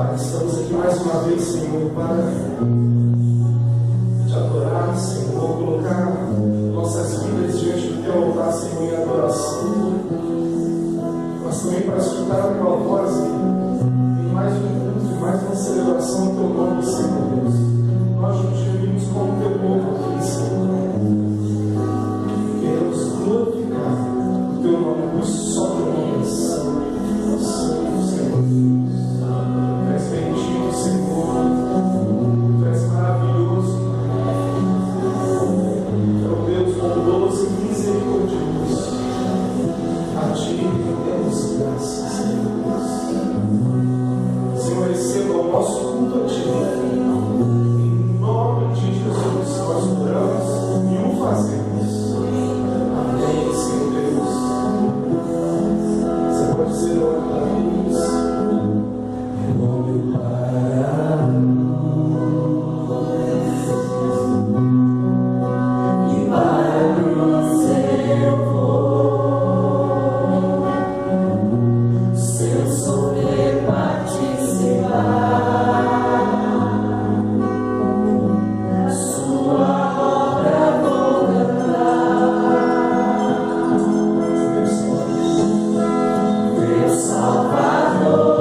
Pai, estamos aqui mais uma vez, Senhor, para te adorar, Senhor, colocar nossas vidas diante do teu altar, Senhor, em adoração, mas também para escutar a tua voz em mais um culto, mais uma celebração do teu nome, Senhor Deus. Nós nos reunimos como teu povo aqui, Senhor. Queremos glorificar o teu nome, pois só teu nome é santo, Senhor Deus. Tu és bendito, Senhor. Tu és maravilhoso. É o Deus bondoso e misericordioso. A ti rendemos graças, Senhor Deus. Senhor, receba o nosso culto a ti. Em nome de Jesus, nós oramos e o fazemos. Amém, Senhor Deus. Você pode dizer glória a Deus. Meu Pai, e para o seu povo, seu sobre participar, sua obra vou cantar, Deus Salvador.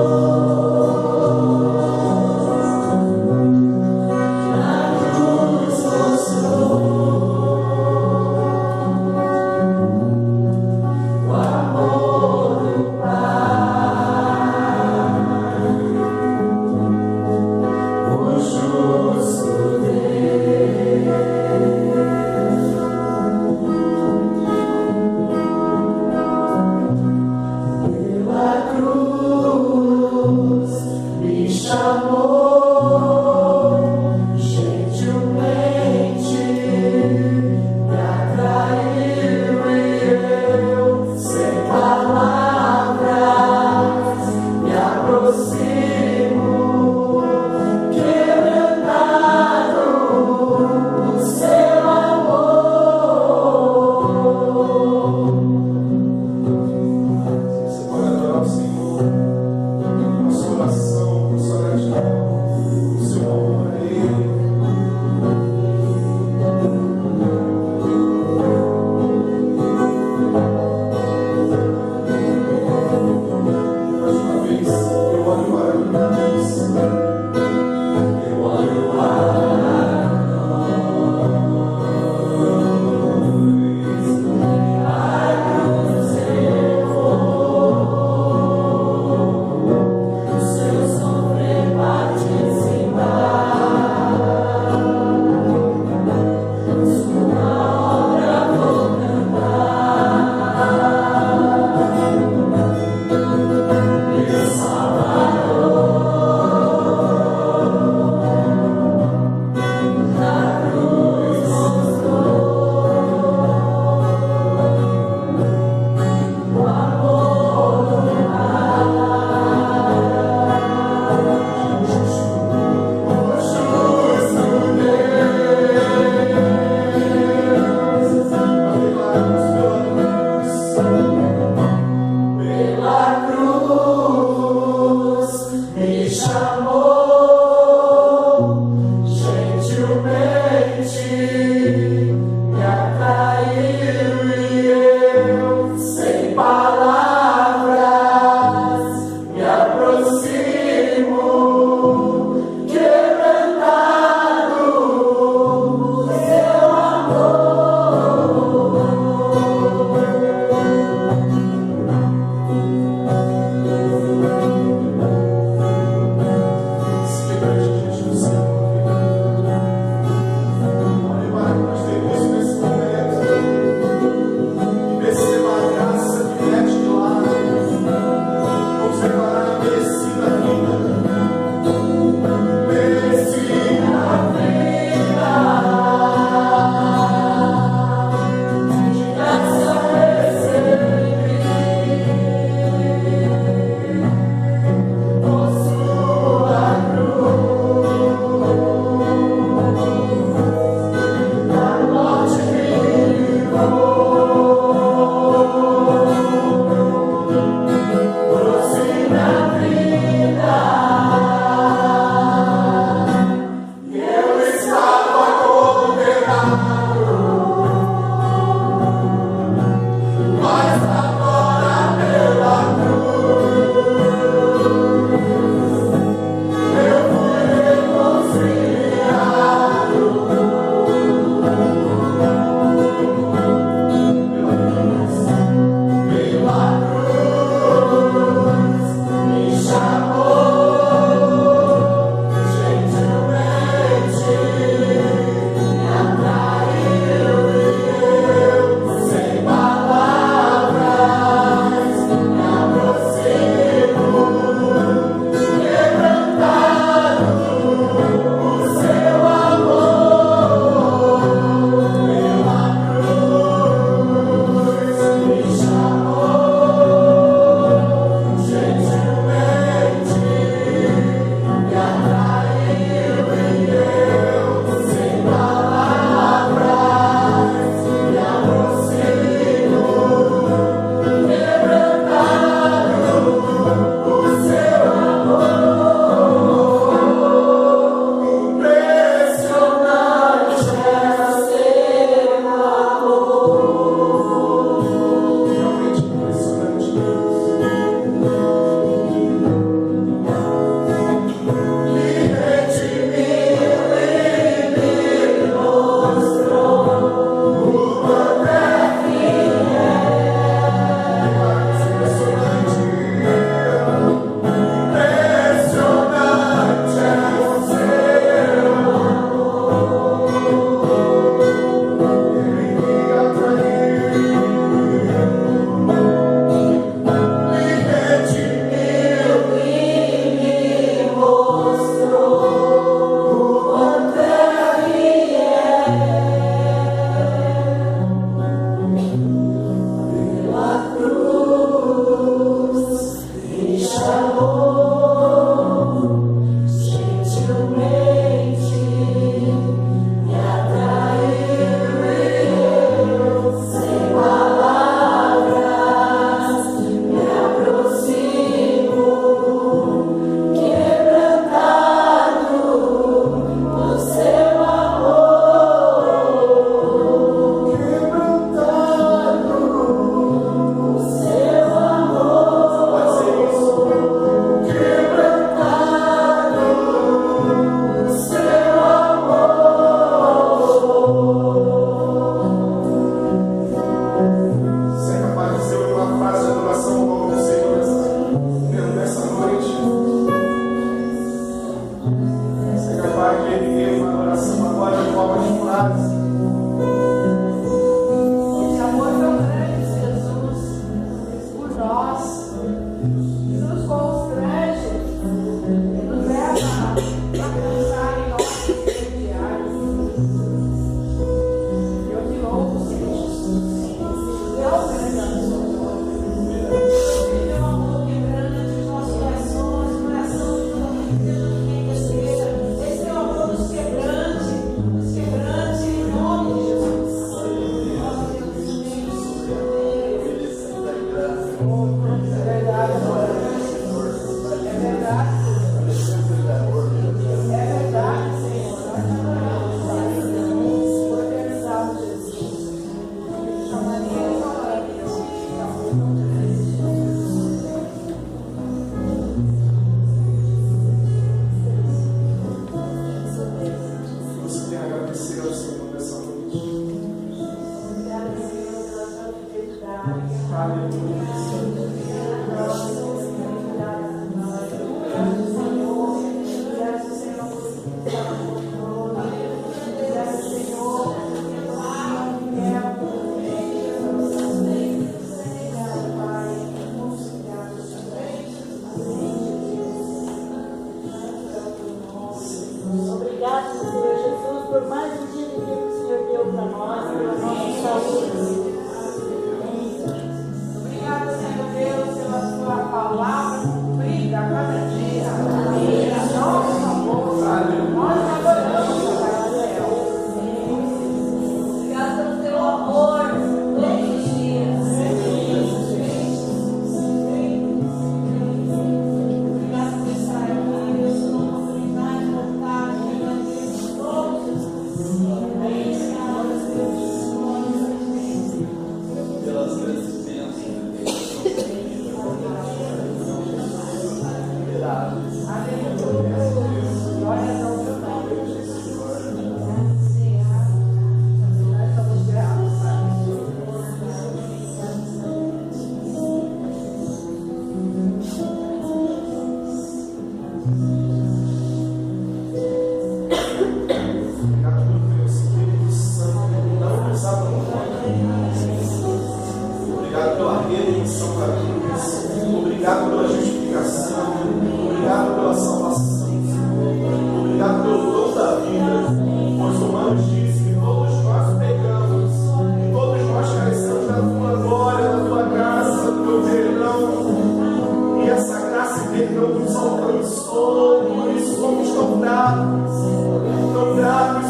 Ele não nos alcançou, por isso somos tão gratos,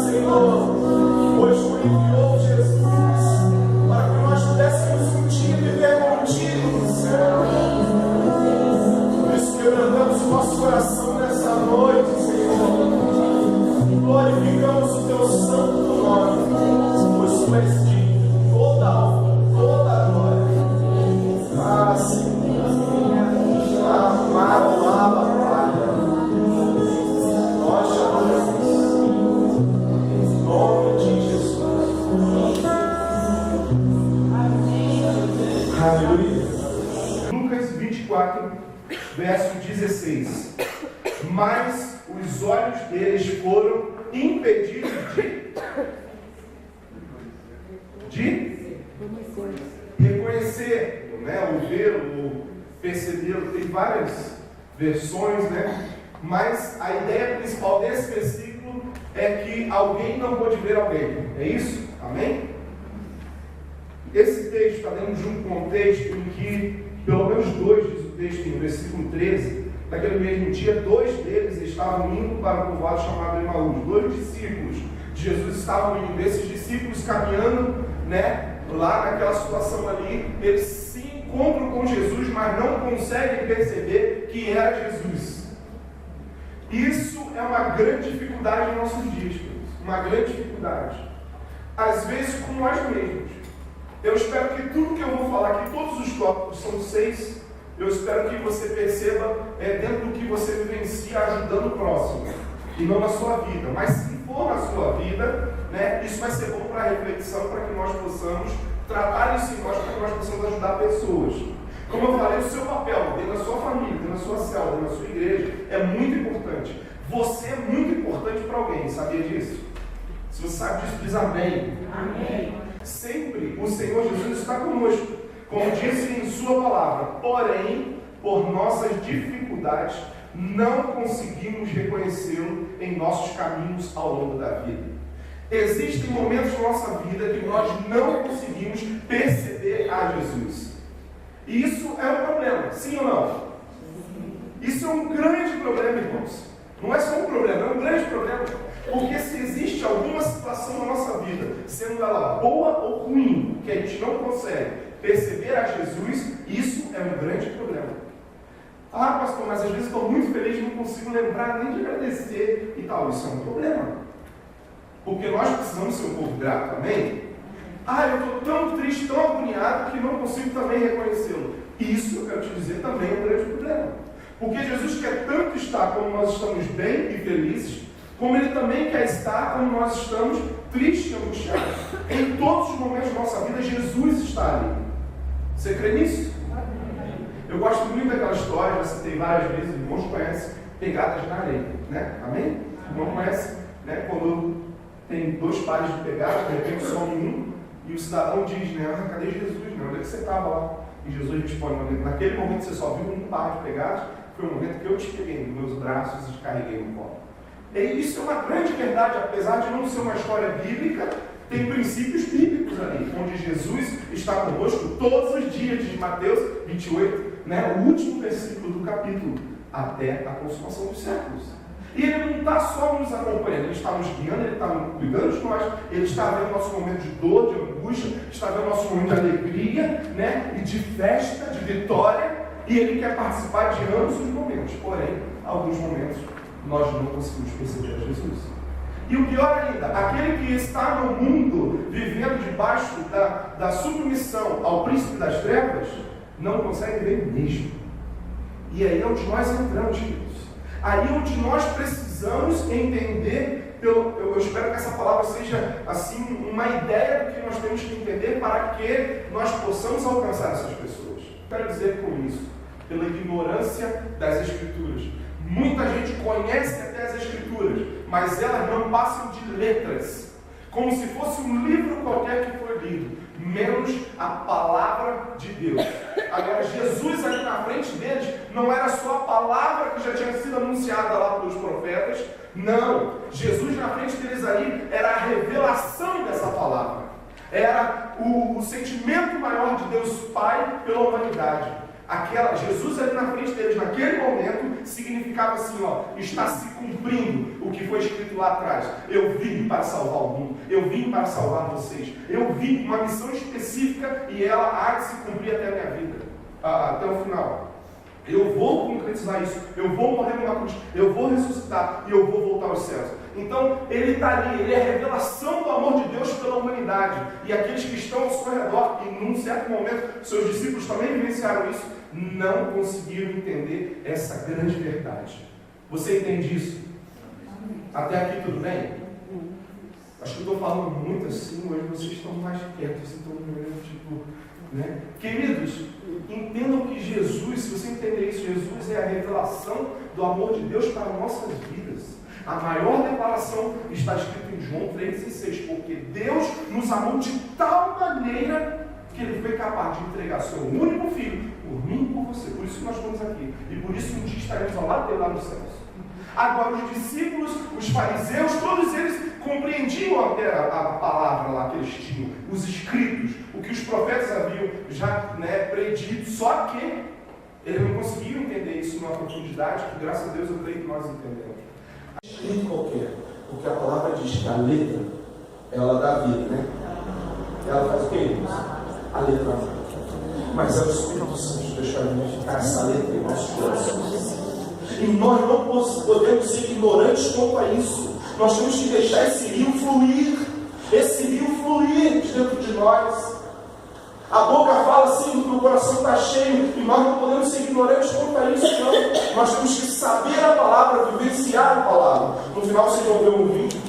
Senhor, pois tu enviou Jesus para que nós pudéssemos um dia viver contigo no céu. Por isso quebrantamos o nosso coração nessa noite, Senhor. Glorificamos o teu santo nome, pois tu és digno, toda a honra, toda a glória. Ah, Senhor. Amado, Pai. Nós te adoramos. Em nome de Jesus. Aleluia. Lucas 24, verso 16. Mas os olhos deles foram impedidos de reconhecer, né? Ou ver, ou perceber. Tem várias versões, né? Mas a ideia principal desse versículo é que alguém não pôde ver alguém. É isso? Amém? Esse texto está dentro de um contexto em que, pelo menos dois, diz o texto no versículo 13, naquele mesmo dia, dois deles estavam indo para o povoado chamado Emaús. Dois discípulos de Jesus estavam indo. Esses discípulos caminhando, né, lá naquela situação ali, eles se encontram com Jesus, mas não conseguem perceber que era Jesus. Isso é uma grande dificuldade nos nossos dias, uma grande dificuldade. Às vezes com nós mesmos. Eu espero que tudo que eu vou falar aqui, todos os tópicos, são 6, eu espero que você perceba dentro do que você vivencia ajudando o próximo, e não na sua vida. Mas se for na sua vida, né, isso vai ser bom para a reflexão, para que nós possamos tratar isso em nós, para que nós possamos ajudar pessoas. Como eu falei, o seu papel dentro da sua família, dentro da sua célula, dentro da sua igreja, é muito importante. Você é muito importante para alguém, sabia disso? Se você sabe disso, diz amém. Amém. Sempre o Senhor Jesus está conosco, como disse em sua palavra. Porém, por nossas dificuldades, não conseguimos reconhecê-lo em nossos caminhos ao longo da vida. Existem momentos na nossa vida que nós não conseguimos perceber a Jesus. E isso é um problema, sim ou não? Isso é um grande problema, irmãos. Não é só um problema, é um grande problema. Porque se existe alguma situação na nossa vida, sendo ela boa ou ruim, que a gente não consegue perceber a Jesus, isso é um grande problema. Ah, pastor, mas às vezes estou muito feliz e não consigo lembrar nem de agradecer e tal. Isso é um problema. Porque nós precisamos ser um povo grato, amém? Ah, eu estou tão triste, tão agoniado, que não consigo também reconhecê-lo. Isso, eu quero te dizer, também é um grande problema. Porque Jesus quer tanto estar quando nós estamos bem e felizes, como Ele também quer estar quando nós estamos tristes e angustiados. Em todos os momentos da nossa vida, Jesus está ali. Você crê nisso? Eu gosto muito daquela história, já citei várias vezes, irmãos conhecem, pegadas na areia, né? Amém? O irmão conhece, né? Quando tem 2 pares de pegadas, de repente some um, e o cidadão diz, né? Ah, cadê Jesus? Né? Onde é que você estava lá? E Jesus responde, naquele momento você só viu um par de pegadas, foi o momento que eu te peguei nos meus braços e te carreguei no colo. E isso é uma grande verdade, apesar de não ser uma história bíblica, tem princípios bíblicos ali, onde Jesus está conosco todos os dias, de Mateus 28, né, o último versículo do capítulo, até a consumação dos séculos. E Ele não está só nos acompanhando, Ele está nos guiando, Ele está cuidando de nós, Ele está vendo nosso momento de dor, de angústia, está vendo nosso momento de alegria, né, e de festa, de vitória, e Ele quer participar de ambos os momentos. Porém, alguns momentos nós não conseguimos perceber a Jesus. E o pior ainda, aquele que está no mundo, vivendo debaixo da submissão ao príncipe das trevas, não consegue ver mesmo. E aí é onde nós entramos, queridos. Aí é onde nós precisamos entender, eu espero que essa palavra seja assim, uma ideia do que nós temos que entender para que nós possamos alcançar essas pessoas. Quero dizer com isso, pela ignorância das Escrituras. Muita gente conhece até as Escrituras, mas elas não passam de letras, como se fosse um livro qualquer que foi lido, menos a palavra de Deus. Agora, Jesus ali na frente deles, não era só a palavra que já tinha sido anunciada lá pelos profetas, não. Jesus na frente deles ali era a revelação dessa palavra, era o sentimento maior de Deus Pai pela humanidade. Jesus ali na frente deles, naquele momento, significava assim, está se cumprindo o que foi escrito lá atrás. Eu vim para salvar o mundo, eu vim para salvar vocês, eu vim com uma missão específica e ela há de se cumprir até a minha vida, até o final. Eu vou concretizar isso, eu vou morrer numa cruz, eu vou ressuscitar e eu vou voltar aos céus. Então, ele está ali, ele é a revelação do amor de Deus pela humanidade. E aqueles que estão ao seu redor, e num certo momento, seus discípulos também vivenciaram isso, não conseguiram entender essa grande verdade. Você entende isso? Até aqui tudo bem? Acho que eu estou falando muito assim, hoje vocês estão mais quietos, estão olhando tipo, né? Queridos, entendam que Jesus, se você entender isso, Jesus é a revelação do amor de Deus para nossas vidas. A maior declaração está escrita em João 3,6, porque Deus nos amou de tal maneira que Ele foi capaz de entregar seu único Filho por mim e por você. Por isso que nós estamos aqui. E por isso um dia estaremos ao lado dele lá nos céus. Agora os discípulos, os fariseus, todos eles compreendiam até a palavra lá que eles tinham, os escritos, o que os profetas haviam já predito, só que eles não conseguiam entender isso numa profundidade que, graças a Deus, eu creio que nós entendemos. Escrito qualquer, porque a palavra diz que a letra, ela dá vida, né? Ela faz o quê? A letra não. Mas é o Espírito Santo que deixa vivificar essa letra em nossos corações. E nós não podemos ser ignorantes quanto a isso. Nós temos que deixar esse rio fluir de dentro de nós. A boca fala assim, porque o coração está cheio, e nós não podemos ser ignorantes quanto a isso, não. Nós temos que saber a palavra, vivenciar a palavra. No final vocês vão ver um vídeo,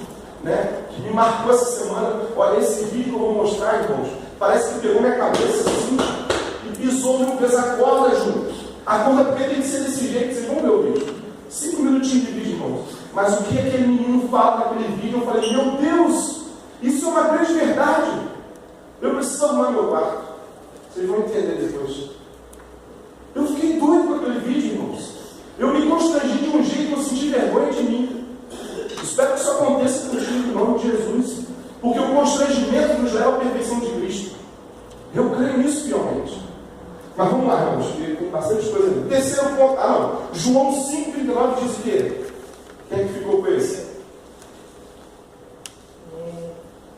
que me marcou essa semana. Olha, esse vídeo que eu vou mostrar, irmãos, parece que pegou minha cabeça assim, e pisou no peso a corda junto. A corda porque tem que ser desse jeito, vocês vão ver o vídeo. 5 minutinhos de vídeo, irmãos. Mas o que aquele menino fala naquele vídeo, eu falei, meu Deus, isso é uma grande verdade. Eu preciso arrumar meu quarto. Vocês vão entender depois. Eu fiquei doido com aquele vídeo, irmãos. Eu me constrangi de um jeito que eu senti vergonha de mim. Espero que isso aconteça contigo em nome de Jesus. Porque o constrangimento nos leva à perfeição de Cristo. Eu creio nisso fielmente. Mas vamos lá, irmãos, porque tem bastante coisa ali. Terceiro ponto. João 5,39 diz o quê? Quem é que ficou com esse?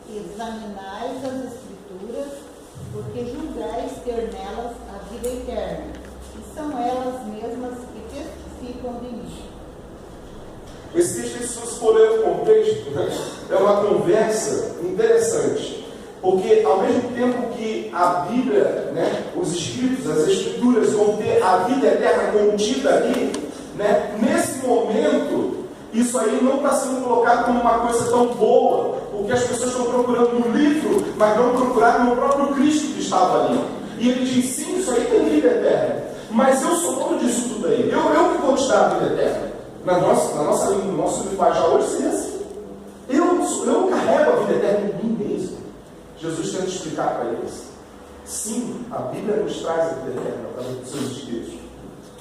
Examinais as Escrituras, porque julgais ter nelas a vida eterna, e são elas mesmas que testificam de mim. Esse texto, se você for ler o contexto, é uma conversa interessante. Porque ao mesmo tempo que a Bíblia, os Escritos, as Escrituras vão ter a vida eterna contida ali, nesse momento, isso aí não está sendo colocado como uma coisa tão boa, porque as pessoas estão procurando no livro, mas não procuraram no próprio Cristo que estava ali. E ele diz, sim, isso aí tem vida eterna, mas eu sou dono disso tudo aí, eu que vou te dar a vida eterna. Na nossa língua, no nosso linguajar hoje seria assim. Eu carrego a vida eterna em mim mesmo. Jesus tenta explicar para eles. Sim, a Bíblia nos traz a vida eterna através dos seus escritos.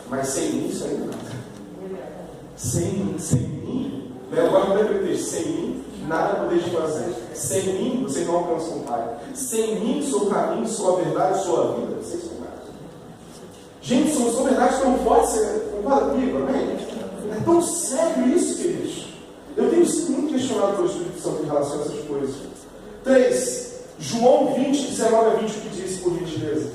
Mas sem mim, isso aí não é nada. Sem mim, eu gosto de repetir, sem mim, nada podeis fazer. Sem mim, vocês não alcançam o Pai. Sem mim, sou o caminho, sou a verdade, sou a vida. Vocês são nada. Gente, são verdades tão fortes, você concorda comigo, amém? É tão sério isso, queridos. Eu tenho sido muito questionado pelo Espírito Santo em relação a essas coisas. 3. João 20, 19 a 20, o que diz, por gentileza?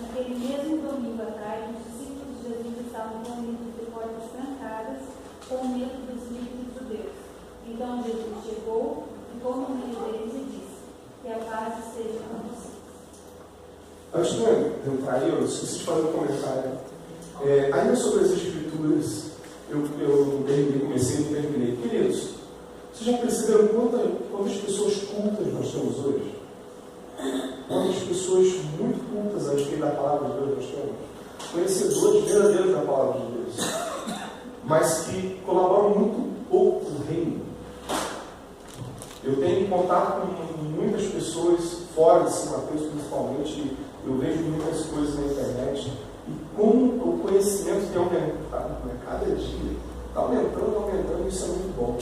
Naquele mesmo domingo atrás, os discípulos de Jesus estavam reunidos de portas trancadas, com medo dos líderes judeus. Então Jesus chegou, ficou no meio deles e disse: que a paz esteja com vocês. Antes de entrar aí, eu esqueci de fazer um comentário. Ainda sobre as Escrituras, eu comecei e terminei. Queridos, vocês já perceberam quantas pessoas cultas nós temos hoje? Quantas pessoas muito cultas a respeito da palavra de Deus nós temos? Conhecedores verdadeiros da palavra de Deus, mas que colaboram muito pouco com o reino. Eu tenho contato com muitas pessoas fora de São Mateus, principalmente. Eu vejo muitas coisas na internet e como o conhecimento tem aumentado cada dia. Está aumentando, isso é muito bom.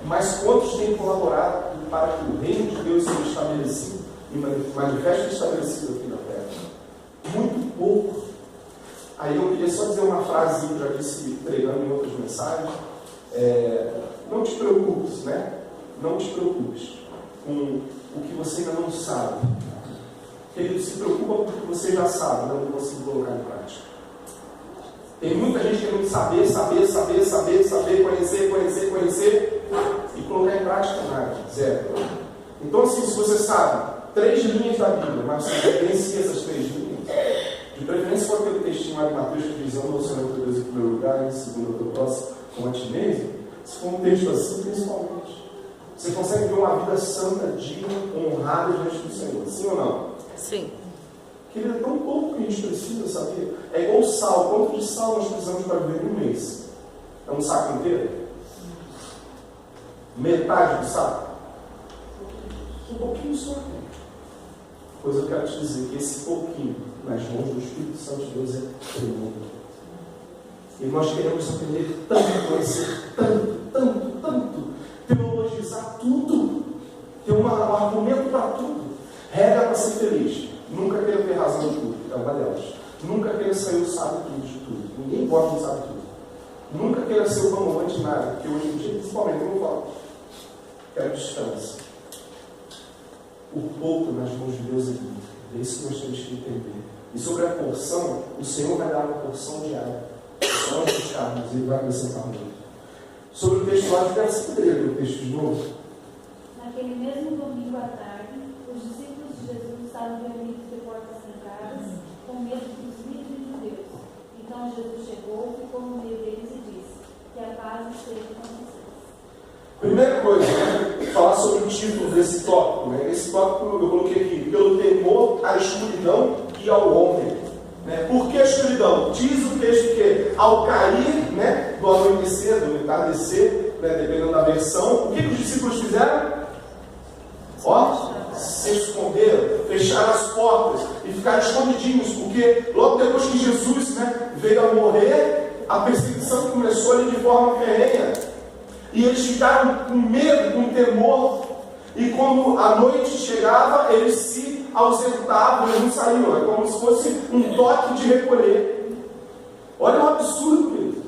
Mas quantos têm colaborado para que o reino de Deus seja estabelecido e manifesto estabelecido aqui na terra? Muito pouco. Aí eu queria só dizer uma frase, já disse pregando em outras mensagens. Não te preocupes, né? Não te preocupes com o que você ainda não sabe. Ele se preocupa com o que você já sabe, não conseguiu colocar em prática. Tem muita gente querendo saber, conhecer e colocar em prática nada, zero. Então, assim, se você sabe 3 linhas da Bíblia, mas você referencia essas 3 linhas, de preferência com aquele textinho lá de Mateus que diz: ama o Senhor teu Deus em primeiro lugar, em segundo o teu próximo, como a ti mesmo. Se for um texto assim, principalmente, você consegue ver uma vida santa, digna, honrada diante do Senhor. Sim ou não? Sim. Querido, é tão pouco que a gente precisa, sabia? É igual o sal. Quanto de sal nós precisamos para viver um mês? É um saco inteiro? Metade do saco? Um pouquinho só. Pois eu quero te dizer que esse pouquinho nas mãos do Espírito Santo de Deus é tremendo. E nós queremos aprender tanto, conhecer tanto, teologizar tudo, ter um argumento para tudo, regra para ser feliz. Nunca queira ter razão de tudo, é uma delas. Nunca queira ser o sábio de tudo. Ninguém gosta de saber tudo. Nunca queira ser o comandante de nada, porque hoje em dia, principalmente, eu não falo. Quero descanso. O pouco nas mãos de Deus é muito. É isso que nós temos que entender. E sobre a porção, o Senhor vai dar uma porção diária. Só nós buscarmos, Ele vai acrescentar muito. Sobre o texto lá, eu quero se poderia ler o texto de novo. Naquele mesmo domingo à tarde, os discípulos de Jesus estavam reunidos de portas trancadas, com medo dos líderes judeus. Então Jesus chegou, ficou no meio deles e disse: que a paz esteja com vocês. Primeira coisa, né? Falar sobre o título desse tópico. Né? Esse tópico eu coloquei aqui: pelo temor à escuridão e ao homem. Né? Por que a escuridão? Diz o texto que ao cair, né, do anoitecer, do entardecer, né, dependendo da versão, o que os discípulos fizeram? Se esconderam, fecharam as portas e ficaram escondidinhos, porque logo depois que Jesus, né, veio a morrer, a perseguição começou ali de forma ferrenha. E eles ficaram com medo, com temor. E quando a noite chegava, eles se ausentavam, eles não saíam. É como se fosse um toque de recolher. Olha o absurdo, querido.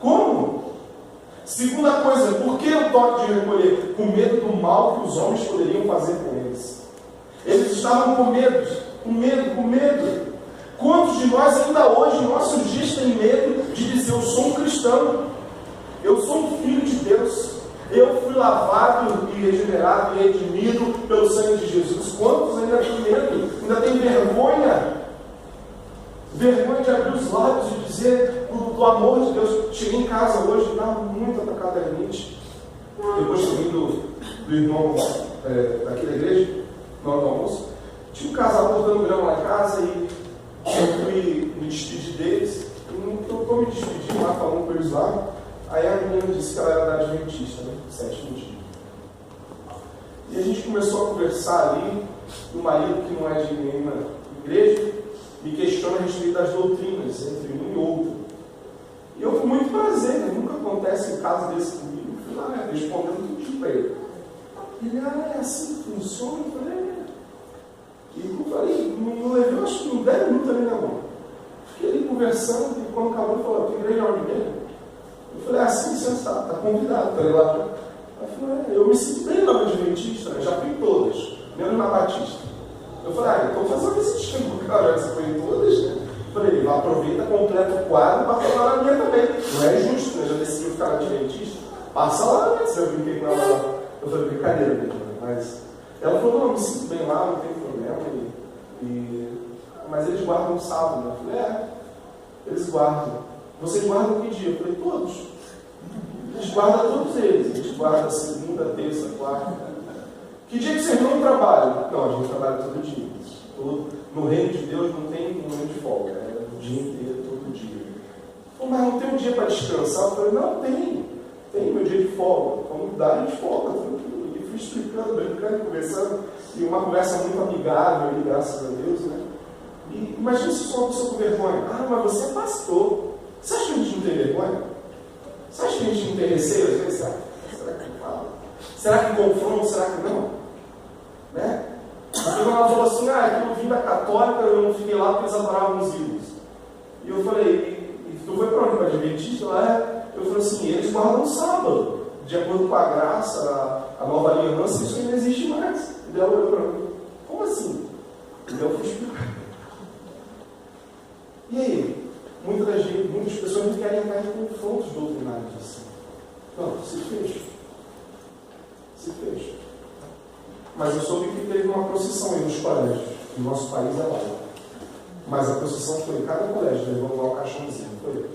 Como? Segunda coisa, por que o toque de recolher? Com medo do mal que os homens poderiam fazer com eles. Eles estavam com medo. Quantos de nós ainda hoje, em nossos dias, têm medo de dizer: eu sou um cristão, eu sou um filho de Deus, eu fui lavado e regenerado e redimido pelo sangue de Jesus? Quantos ainda têm medo? Ainda têm vergonha de abrir os lábios e dizer do amor de Deus? Cheguei em casa hoje, estava muito atacado a rinite. Depois que eu vim do irmão daqui da igreja, na hora do almoço, tinha um casal cortando grama lá em casa e eu fui me despedir deles. Eu estou me despedindo lá, falando com eles lá. Aí a menina disse que ela era da Adventista, né? 7º dia. E a gente começou a conversar ali, do marido que não é de nenhuma igreja, me questiona a respeito das doutrinas entre um e outro. E eu com muito prazer, né? Nunca acontece um caso desse comigo. Eu fui lá, né, respondendo tudo para ele. Ele: é assim que funciona? Eu falei: E eu falei, não levei, acho que uns 10 minutos ali na mão. Fiquei ali conversando, e quando acabou, ele falou: que igreja é onde mesmo? Eu falei: assim que você está convidado para ir lá. Aí eu falei: eu me sinto bem na Adventista, né? Já fui em todas, menos na Batista. Eu falei: então faz uma visitinha no cara, você foi em todas, né? Eu falei: aproveita, completa o quadro para falar na minha também. Não é justo, né? Já decidiu ficar na Adventista. Passa lá, né? Se eu brinquei com ela lá. Eu falei: brincadeira mesmo, mas ela falou: não, eu me sinto bem lá, não tem problema. Mas eles guardam o sábado. Eu falei: eles guardam. Vocês guardam que dia? Eu falei: todos. Eles guardam todos eles. Eles guardam segunda, terça, quarta. Que dia que vocês não trabalham? Não, a gente trabalha todo dia. No reino de Deus não tem um momento de folga. É o dia inteiro, todo dia. Mas não tem um dia para descansar? Eu falei: não, tem. Tem meu dia de folga. Vamos dar de folga, tranquilo. E fui explicando, brincando, conversando. E uma conversa muito amigável, graças a Deus, né? E imagina se sou uma pessoa com vergonha. Mas você é pastor. Você acha que a gente não tem vergonha? Você acha que a gente não tem receio às vezes? Será que fala? Será que confronta? Será que não? Né? Porque quando ela falou assim: que eu vim da católica, eu não fiquei lá porque eles adoravam os ídolos. E eu falei, e tu foi para onde? Para Adventista? Lá, eu falei assim, eles guardam sábado. De acordo com a graça, a nova aliança, isso não existe mais. E ela olhou para mim, como assim? E eu fui explicar. E aí? Muitas pessoas não querem entrar em confrontos doutrinários assim. Não, se fecha. Se fecha. Mas eu soube que teve uma procissão aí nos colégios. O nosso país é laico. Mas a procissão foi em cada colégio, levando lá o caixãozinho, foi?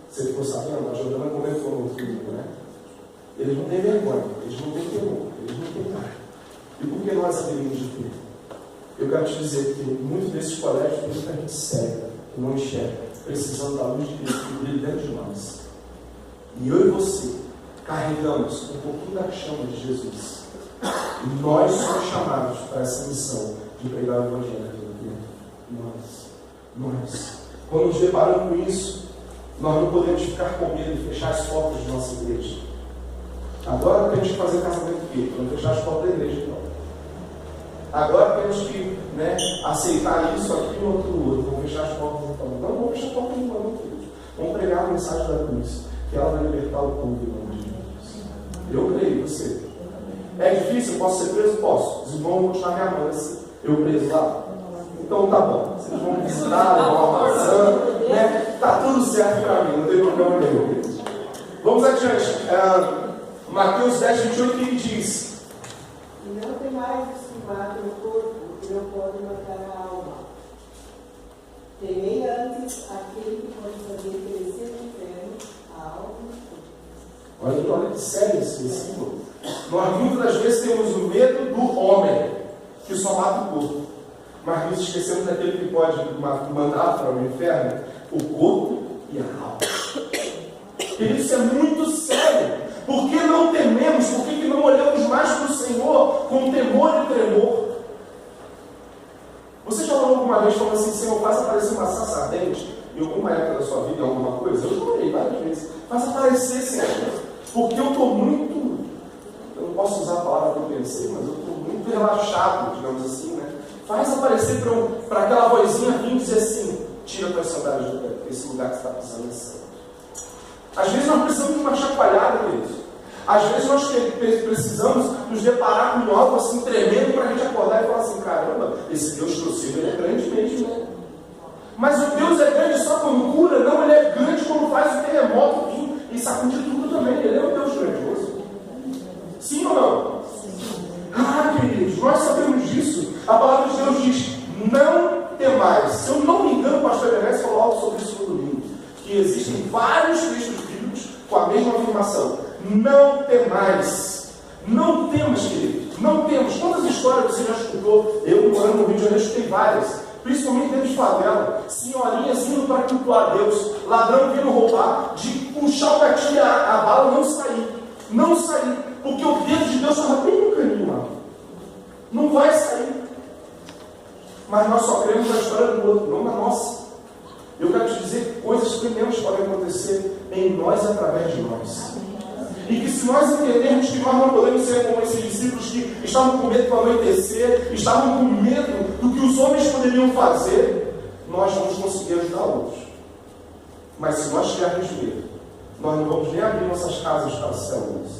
Você ficou sabendo? A Jordana comentou no outro livro, né? Eles não têm vergonha, eles não têm temor, eles não têm nada. E por que nós haveríamos de ter? Eu quero te dizer que muitos desses colégios tem muita gente cega, que não enxerga, precisando da luz de Deus que brilha dentro de nós. E eu e você carregamos um pouquinho da chama de Jesus. E nós somos chamados para essa missão de pregar o Evangelho aqui no tempo. Nós. Quando nos deparamos com isso, nós não podemos ficar com medo de fechar as portas de nossa igreja. Agora temos que fazer casamento o quê? Para não fechar as portas da igreja, então. Agora temos que aceitar isso, aquilo, outro. Vamos fechar as portas, então. Não vamos fechar a porta nenhuma, não, queridos. Vamos pregar a mensagem da cruz, que ela vai libertar o povo em nome de Jesus. Eu creio, você. É difícil, eu posso ser preso? Posso. Os irmãos vão continuar me amando assim. Eu preso lá? Então tá bom. Vocês vão me visitar, levar uma maçã, né? Tá tudo certo para mim, não tem problema nenhum. Vamos adiante. Mateus 10, 28, que diz: E não tem mais o que mata o corpo, que não pode matar a alma. Temei antes aquele que pode fazer perecer no inferno a alma e o corpo. Olha que sério esse versículo. Nós muitas das vezes temos o medo do homem, que só mata o corpo. Mas nos esquecemos daquele que pode mandar para o inferno o corpo e a alma. E isso é muito sério. Por que não tememos? Por que não olhamos mais para o Senhor com temor e tremor? Você já falou alguma vez, falando assim, Senhor, faz aparecer uma sarça ardente em alguma época da sua vida, em alguma coisa? Eu já falei várias vezes. Faz aparecer, Senhor. Porque eu estou muito, eu não posso usar a palavra que eu pensei, mas eu estou muito relaxado, digamos assim, né? Faz aparecer para aquela vozinha vir e dizer assim, tira tuas sandálias do pé, porque esse lugar que você está pisando é santo. Às vezes nós precisamos de uma chacoalhada, queridos. Às vezes nós precisamos nos deparar com algo assim tremendo para a gente acordar e falar assim, caramba, esse Deus possível, ele é grande mesmo, né? Mas o Deus é grande só quando cura, não, ele é grande quando faz o terremoto vir e sacudir tudo também. Ele é um Deus grandioso. Sim ou não? Ah, queridos, nós sabemos disso. A palavra de Deus diz, não temais. Se eu não me engano, o pastor Enes falou algo sobre isso no domingo, que existem vários textos bíblicos com a mesma afirmação. Não temais. Não temas, querido. Não temos. Quantas histórias você já escutou? Eu, morando no Rio de Janeiro, escutei várias. Principalmente dentro de favela. Senhorinhas indo para cultuar a Deus. Ladrão vindo roubar. De puxar o gatilho, a bala não sair. Não sair. Porque o dedo de Deus estava bem no caminho lá. Não vai sair. Mas nós só cremos na história do outro, não na nossa. Eu quero te dizer que coisas tremendas podem acontecer em nós e através de nós. E que se nós entendermos que nós não podemos ser como esses discípulos que estavam com medo do anoitecer, estavam com medo do que os homens poderiam fazer, nós vamos conseguir ajudar outros. Mas se nós tivermos medo, nós não vamos nem abrir nossas casas para células.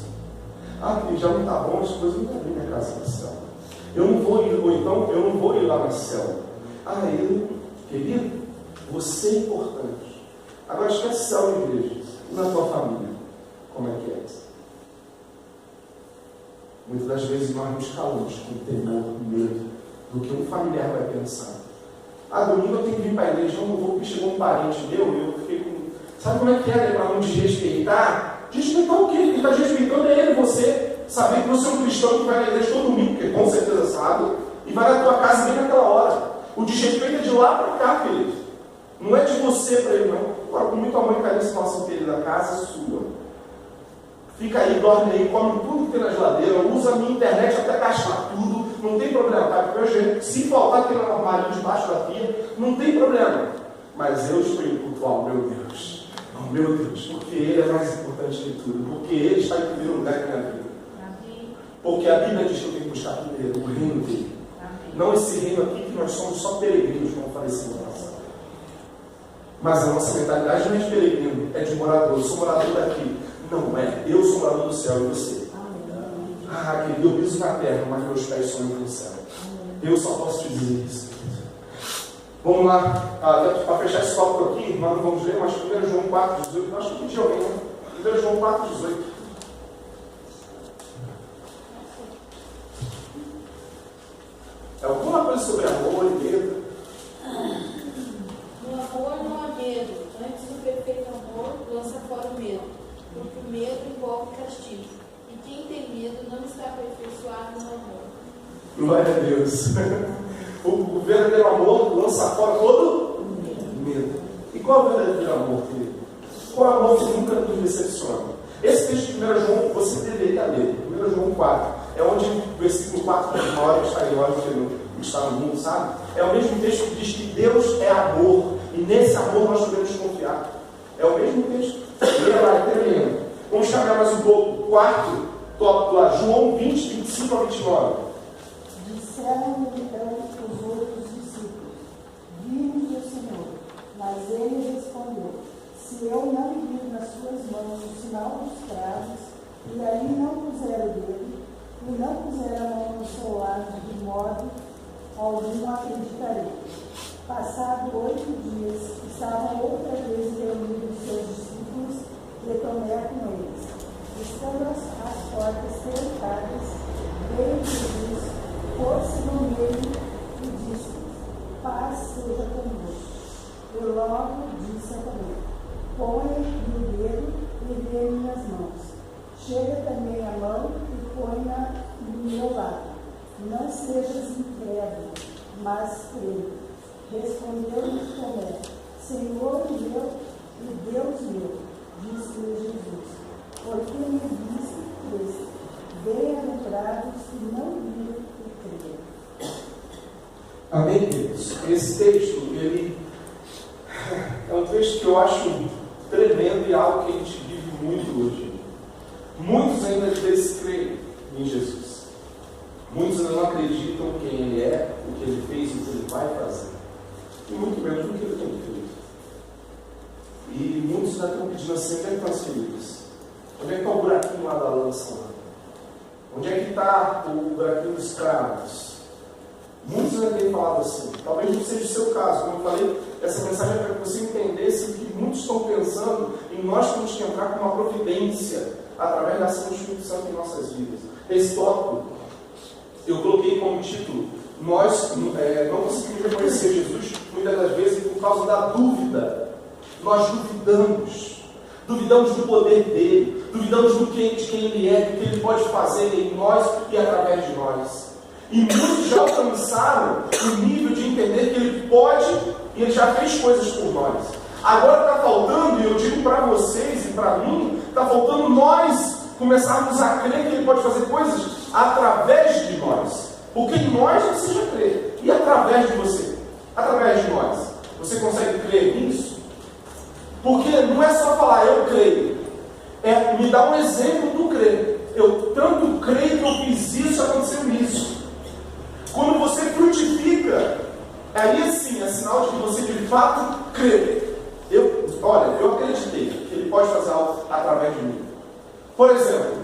Ah, já não está bom, as coisas não vão abrir minha casa para célula. Eu não vou ir, ou então eu não vou ir lá na célula. Ah, querido, você é importante. Agora esquece célula e igreja. E na tua família? Como é que é? Muitas das vezes nós nos calamos com temor, com medo do que um familiar vai pensar. Ah, domingo eu tenho que vir para a igreja, eu não vou porque chegou um parente meu e eu fiquei com... Sabe como é que é, para não desrespeitar? Desrespeitar o quê? Quem está desrespeitando é ele, você. Saber que você é um cristão que vai na igreja todo domingo, porque com certeza sabe, e vai na tua casa bem naquela hora. O desrespeito é de lá para cá, querido. Não é de você para ele, não. Agora, com muito amor e carinho, se passa dele da casa, é sua. Fica aí, dorme aí, come tudo que tem na geladeira, usa a minha internet até gastar tudo, não tem problema, tá? Porque se faltar tem um armário debaixo da pia, não tem problema. Mas eu estou indo cultuar o meu Deus. Oh, meu Deus, porque Ele é mais importante que tudo, porque Ele está em primeiro lugar na minha vida. Porque a Bíblia diz que eu tenho que buscar primeiro o reino dele. Não esse reino aqui que nós somos só peregrinos, como eu falei semana passada. Mas a nossa mentalidade não é de peregrino, é de morador. Eu sou morador daqui. Não é. Eu sou morador do céu e você. Ah, querido, eu piso na terra, mas meus pés são no céu. Eu só posso te dizer isso. Vamos lá. Para fechar esse tópico aqui, nós não vamos ler, mas 1 João 4,18. Acho que pedi alguém, né? 1 João 4,18. É alguma coisa sobre amor e medo. No amor não há medo. Antes do perfeito amor, lança fora o medo. Porque o medo envolve castigo. E quem tem medo não está aperfeiçoado no amor. Glória a Deus. O verdadeiro amor lança fora todo medo. E qual é o verdadeiro amor, querido? Qual é o amor que nunca nos decepciona? Esse texto de 1 João, você deveria ler. 1 João 4. É onde o versículo 4 da glória está em nós, que não está no mundo, sabe? É o mesmo texto que diz que Deus é amor. E nesse amor nós devemos confiar. É o mesmo texto. Leia lá, terminando. Vamos chamar mais um pouco. Quarto tópico lá, João 20, 25 a 29. Disseram-lhe então os outros discípulos: Vimos o Senhor. Mas ele respondeu: Se eu não vir nas suas mãos o sinal dos cravos, e ali não puser o dedo, e não puser a mão no seu lado, de modo algum acreditarei. Passado 8 dias, estavam outra vez reunidos seus discípulos e Tomé com eles. Estando as portas trancadas, veio Jesus, pôs-se no meio e disse: Paz seja convosco. E logo disse a Tomé: Põe-lhe o dedo e vê minhas mãos. Chega também a mão e põe-na no meu lado. Não sejas incrédulo, mas crê. Respondeu-lhe Tomé: Senhor meu e Deus meu, disse-lhe Jesus: Porque me disse creste. Bem-aventurados que não viram e creram. Amém, queridos? Esse texto, ele é um texto que eu acho tremendo e algo que a gente vive muito hoje. Muitos ainda às vezes creem em Jesus. Muitos ainda não acreditam quem Ele é, o que Ele fez e o que Ele vai fazer. E muito menos do que Ele tem feito. E muitos ainda estão pedindo assim: onde é que estão as feridas? Onde é que está o buraquinho lá da lança? Onde é que está o buraquinho dos cravos? Muitos ainda têm falado assim. Talvez não seja o seu caso. Como eu falei, essa mensagem é para que você entendesse que muitos estão pensando em nós temos que entrar com uma providência através da ação do Espírito Santo em nossas vidas. Esse tópico eu coloquei como título: nós não conseguimos reconhecer Jesus muitas das vezes por causa da dúvida. Nós duvidamos. Duvidamos do poder dele, duvidamos de quem ele é, do que ele pode fazer em nós e através de nós. E muitos já alcançaram o nível de entender que ele pode e ele já fez coisas por nós. Agora está faltando, e eu digo para vocês e para mim, está faltando nós começarmos a crer que ele pode fazer coisas através de nós. Porque em nós você já crê. E através de você? Através de nós. Você consegue crer nisso? Porque não é só falar eu creio. É me dar um exemplo do crer. Eu tanto creio que eu fiz isso, aconteceu isso. Quando você frutifica, aí sim é sinal de que você de fato crê. Eu acreditei que ele pode fazer algo através de mim. Por exemplo,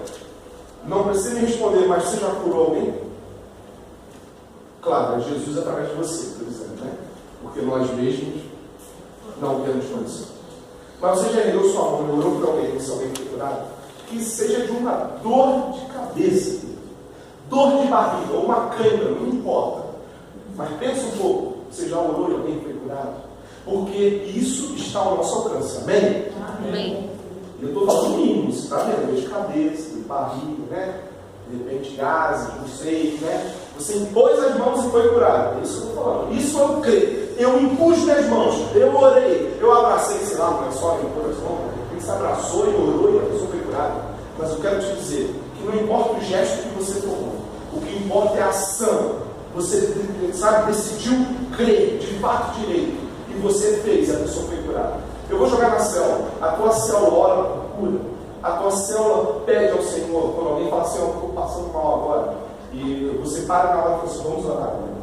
não precisa me responder, mas você já curou alguém? Claro, é Jesus através de você, por exemplo, né? Porque nós mesmos não temos condição. Mas você já ergueu sua mão e orou para alguém, se alguém foi curado? Que seja de uma dor de cabeça, dor de barriga, ou uma cãibra, não importa. Mas pensa um pouco, você já orou e alguém foi curado? Porque isso está ao nosso alcance, amém? Amém. Eu estou falando mínimo, você está vendo? Dor de cabeça, de barriga, né? De repente gases, não sei, né? Você impôs as mãos e foi curado. É isso que eu estou falando. Isso eu creio. Eu impus minhas mãos, eu orei, eu abracei, sei lá, não é só impor as mãos, ele se abraçou e orou e a pessoa foi curada. Mas eu quero te dizer que não importa o gesto que você tomou, o que importa é a ação. Você, sabe, decidiu crer, de fato direito, e você fez, a pessoa foi curada. Eu vou jogar na célula, a tua célula ora por cura, a tua célula pede ao Senhor, quando alguém fala assim, eu estou passando mal agora, e você para na hora e fala assim, vamos orar, né?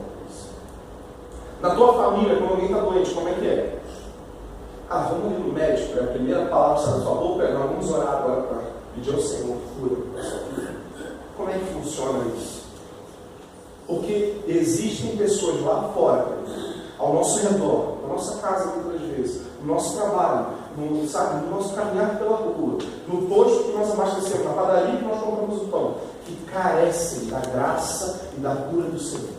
Na tua família, quando alguém está doente, como é que é? vamos ali no médico, a primeira palavra que sai da sua boca, nós vamos orar agora para pedir ao Senhor cura. Como é que funciona isso? Porque existem pessoas lá fora, ao nosso redor, na nossa casa muitas vezes, no nosso trabalho, no nosso caminhar pela rua, no posto que nós abastecemos, na padaria que nós compramos o pão, que carecem da graça e da cura do Senhor,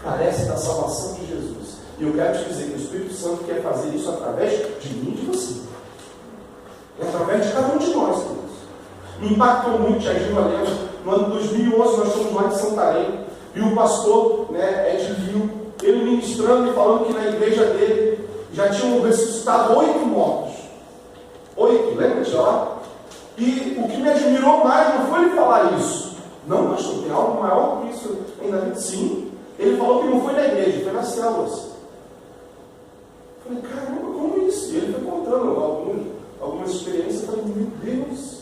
carecem da salvação de Jesus. E eu quero te dizer que o Espírito Santo quer fazer isso através de mim e de você. É através de cada um de nós, queridos. Me impactou muito, Tiaguinho, eu lembro, no ano de 2011 nós fomos lá em Santarém, e o pastor, Ed Liu, ele ministrando e falando que na igreja dele já tinham ressuscitado 8 mortos. 8, lembra de lá? E o que me admirou mais não foi ele falar isso. Não, pastor, tem algo maior que isso ainda. Sim, ele falou que não foi na igreja, foi nas células. Eu falei, caramba, como isso? E ele foi contando algumas experiências. Eu falei, meu Deus,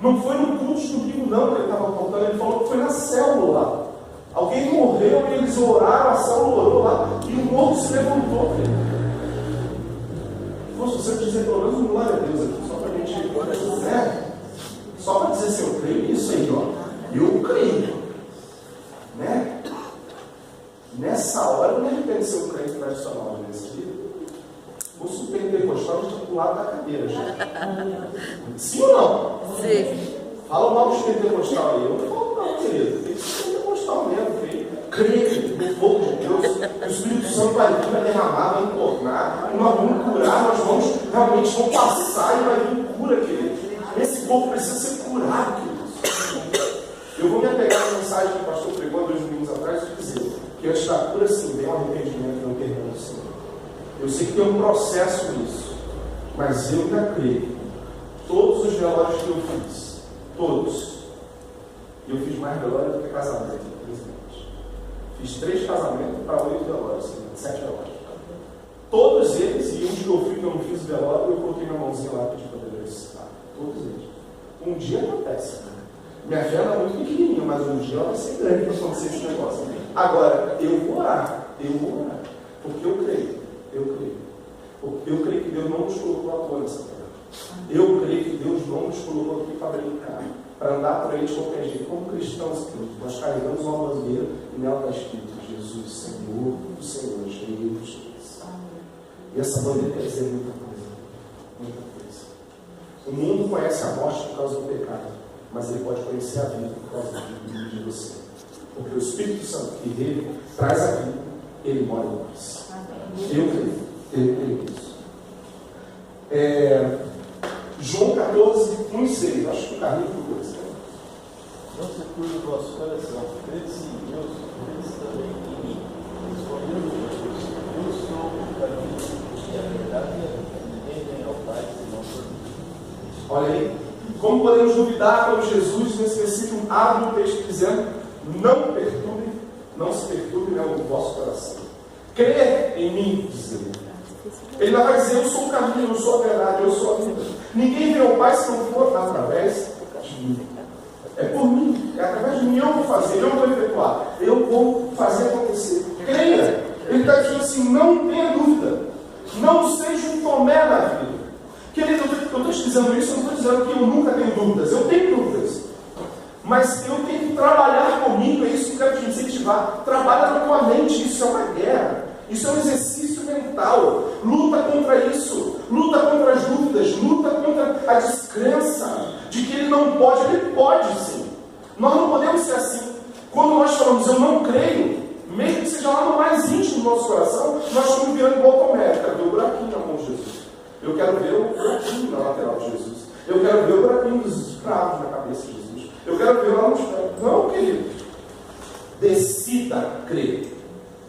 não foi no culto de domingo não que ele estava contando, ele falou que foi na célula. Alguém morreu e eles oraram, a célula orou lá, e o morto se levantou. Se você dizer pelo menos um glória a Deus aqui, só para a gente, só para dizer assim, eu creio nisso aí, ó. Eu creio. Nessa hora eu não me arrependo de ser um crente tradicional nesse dia. Vou super pentecostal, já estou do lado da cadeira já. Sim ou não? Sim. Fala mal dos pentecostal aí. Eu não falo não, querido. Tem que ser pentecostal mesmo. Creio no fogo de Deus. Que o Espírito Santo vai vir, vai derramar, vai entornar. E nós vamos curar, nós vamos realmente passar e vai vir cura, querido. Esse corpo precisa ser curado, queridos. Eu vou me apegar à mensagem que o pastor pregou há 2 domingos atrás e dizer que antes da cura, sim, vem um arrependimento e um perdão do Senhor. Eu sei que tem um processo nisso, mas eu ainda creio. Todos os velórios que eu fiz, todos, eu fiz mais velórios do que casamento, infelizmente. Fiz 3 casamentos para 8 velórios, 7 velórios. Todos eles, e um que eu fui que eu não fiz velório, eu coloquei minha mãozinha lá e pedi para Deus ressuscitar. Todos eles. Um dia acontece. Minha fé era muito pequenininha, mas um dia ela vai ser grande para acontecer esse negócio. Agora, eu vou orar, porque eu creio. Eu creio que Deus não nos colocou à toa nessa terra. Eu creio que Deus não nos colocou aqui para brincar, para andar por aí de qualquer jeito. Como cristãos, nós carregamos uma bandeira e nela está escrito Jesus, Senhor dos Senhores, Rei dos Reis. E essa bandeira quer dizer muita coisa. Muita coisa. O mundo conhece a morte por causa do pecado, mas ele pode conhecer a vida por causa de você. Porque o Espírito Santo que dele traz a vida, ele mora em nós. Eu creio nisso. João 14, 1 e 6. Acho que o Carlinhos ficou isso. Não se turbe o vosso coração. Crede-se em Deus, crede-se também em mim. Respondeu Jesus: Eu sou o caminho e a verdade e a vida. Ninguém vem ao Pai senão por mim. Olha aí. Como podemos duvidar quando Jesus, nesse versículo, abre o texto dizendo: não se perturbe o vosso coração. Crer em mim, diz ele. Ele não vai dizer: eu sou o caminho, eu sou a verdade, eu sou a vida. Ninguém vem ao Pai se não for através de mim. É por mim, é através de mim. Eu vou fazer, eu vou efetuar, eu vou fazer acontecer. Creia. Ele está dizendo assim: não tenha dúvida, não seja um Tomé na vida. Querido, eu estou te dizendo isso, eu não estou dizendo que eu nunca tenho dúvidas. Eu tenho dúvidas, mas eu tenho que trabalhar comigo. É isso que eu quero te incentivar. Trabalha na tua mente, isso é uma guerra. Isso é um exercício mental. Luta contra isso. Luta contra as dúvidas. Luta contra a descrença de que ele não pode. Ele pode sim. Nós não podemos ser assim. Quando nós falamos eu não creio, mesmo que seja lá no mais íntimo do nosso coração, nós estamos virando igual Tomé. Eu quero ver o buraquinho na mão de Jesus. Eu quero ver o buraquinho na lateral de Jesus. Eu quero ver o buraquinho dos cravos na cabeça de Jesus. Eu quero ver lá nos pés. Não, querido. Decida crer.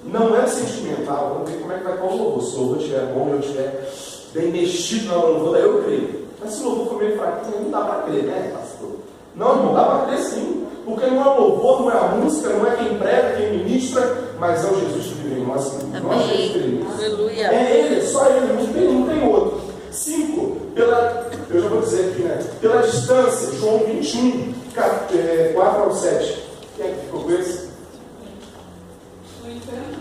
Não é sentimental. Vamos ver como é que vai com o louvor. Se o louvor estiver bom, eu estiver bem mexido na louvor, daí eu creio. Mas se o louvor for meio fraco, não dá para crer, né, pastor? Não dá para crer sim. Porque não é o louvor, não é a música, não é quem prega, quem ministra, mas é o Jesus que vive em nós. Nós cremos. Aleluia. É Ele, só Ele, não tem outro. 5, eu já vou dizer aqui, né? Pela distância, João 21, 4 ao 7. Quem é que ficou com esse? No entanto,